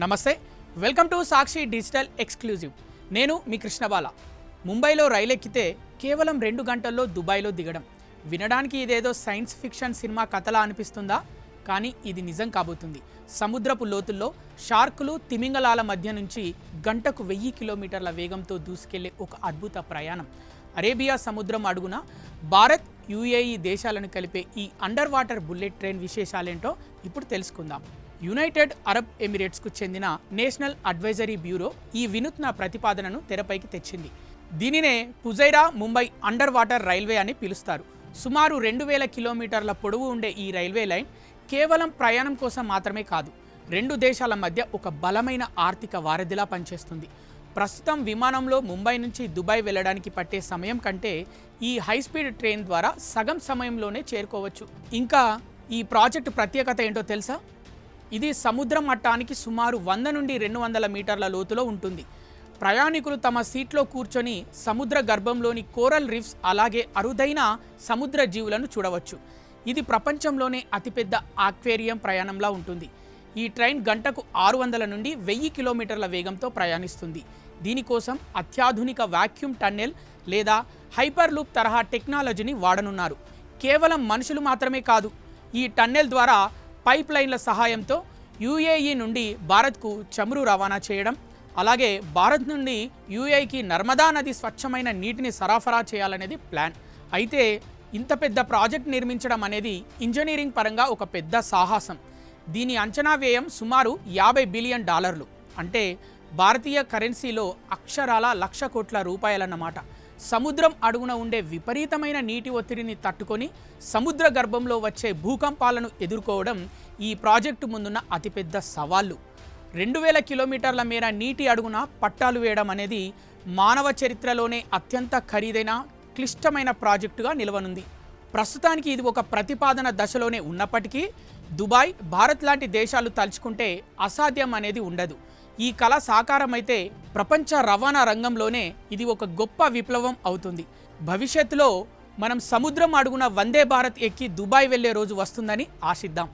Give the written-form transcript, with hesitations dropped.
నమస్తే, welcome to Sakshi digital exclusive. నేను మీ కృష్ణబాల. ముంబైలో రైలు ఎక్కితే కేవలం 2 గంటల్లో దుబాయ్లో దిగడం. వినడానికి ఇదేదో సైన్స్ ఫిక్షన్ సినిమా కథలా అనిపిస్తుందా? కానీ ఇది నిజం కాబోతుంది. సముద్రపు లోతుల్లో షార్కులు, తిమింగలాల మధ్య నుంచి గంటకు 1000 కిలోమీటర్ల వేగంతో దూసుకెళ్లే ఒక అద్భుత ప్రయాణం. అరేబియా సముద్రం అడుగున భారత్, యుఏఈ దేశాలను కలిపే ఈ అండర్ వాటర్ బుల్లెట్ ట్రైన్ విశేషాలేంటో ఇప్పుడు తెలుసుకుందాం. యునైటెడ్ అరబ్ ఎమిరేట్స్కు చెందిన నేషనల్ అడ్వైజరీ బ్యూరో ఈ వినూత్న ప్రతిపాదనను తెరపైకి తెచ్చింది. దీనినే పుజైరా ముంబై అండర్ వాటర్ రైల్వే అని పిలుస్తారు. సుమారు 2000 కిలోమీటర్ల పొడవు ఉండే ఈ రైల్వే లైన్ కేవలం ప్రయాణం కోసం మాత్రమే కాదు, 2 దేశాల మధ్య ఒక బలమైన ఆర్థిక వారధిలా పనిచేస్తుంది. ప్రస్తుతం విమానంలో ముంబై నుంచి దుబాయ్ వెళ్ళడానికి పట్టే సమయం కంటే ఈ హైస్పీడ్ ట్రైన్ ద్వారా సగం సమయంలోనే చేరుకోవచ్చు. ఇంకా ఈ ప్రాజెక్టు ప్రత్యేకత ఏంటో తెలుసా? ఇది సముద్ర మట్టానికి సుమారు 100 నుండి 200 మీటర్ల లోతులో ఉంటుంది. ప్రయాణికులు తమ సీట్లో కూర్చొని సముద్ర గర్భంలోని కోరల్ రీఫ్స్, అలాగే అరుదైన సముద్ర జీవులను చూడవచ్చు. ఇది ప్రపంచంలోనే అతిపెద్ద ఆక్వేరియం ప్రయాణంలా ఉంటుంది. ఈ ట్రైన్ గంటకు 600 నుండి 1000 కిలోమీటర్ల వేగంతో ప్రయాణిస్తుంది. దీనికోసం అత్యాధునిక వాక్యూమ్ టన్నెల్ లేదా హైపర్ లూప్ తరహా టెక్నాలజీని వాడనున్నారు. కేవలం మనుషులు మాత్రమే కాదు, ఈ టన్నెల్ ద్వారా పైప్ లైన్ల సహాయంతో యుఏఈ నుండి భారత్కు చమురు రవాణా చేయడం, అలాగే భారత్ నుండి యుఏఈకి నర్మదా నది స్వచ్ఛమైన నీటిని సరఫరా చేయాలనేది ప్లాన్. అయితే ఇంత పెద్ద ప్రాజెక్ట్ నిర్మించడం అనేది ఇంజనీరింగ్ పరంగా ఒక పెద్ద సాహసం. దీని అంచనా వ్యయం సుమారు $50 బిలియన్, అంటే భారతీయ కరెన్సీలో అక్షరాల 1,00,000 కోట్ల రూపాయలన్నమాట. సముద్రం అడుగున ఉండే విపరీతమైన నీటి ఒత్తిడిని తట్టుకొని సముద్ర గర్భంలో వచ్చే భూకంపాలను ఎదుర్కోవడం ఈ ప్రాజెక్టు ముందున్న అతిపెద్ద సవాళ్ళు. 2000 కిలోమీటర్ల మేర నీటి అడుగున పట్టాలు వేయడం అనేది మానవ చరిత్రలోనే అత్యంత ఖరీదైన, క్లిష్టమైన ప్రాజెక్టుగా నిలవనుంది. ప్రస్తుతానికి ఇది ఒక ప్రతిపాదన దశలోనే ఉన్నప్పటికీ దుబాయ్, భారత్ లాంటి దేశాలు తలుచుకుంటే అసాధ్యం అనేది ఉండదు. ఈ కళ సాకారమైతే ప్రపంచ రవాణా రంగంలోనే ఇది ఒక గొప్ప విప్లవం అవుతుంది. భవిష్యత్తులో మనం సముద్రం అడుగున వందే భారత్ ఎక్కి దుబాయ్ వెళ్లే రోజు వస్తుందని ఆశిద్దాం.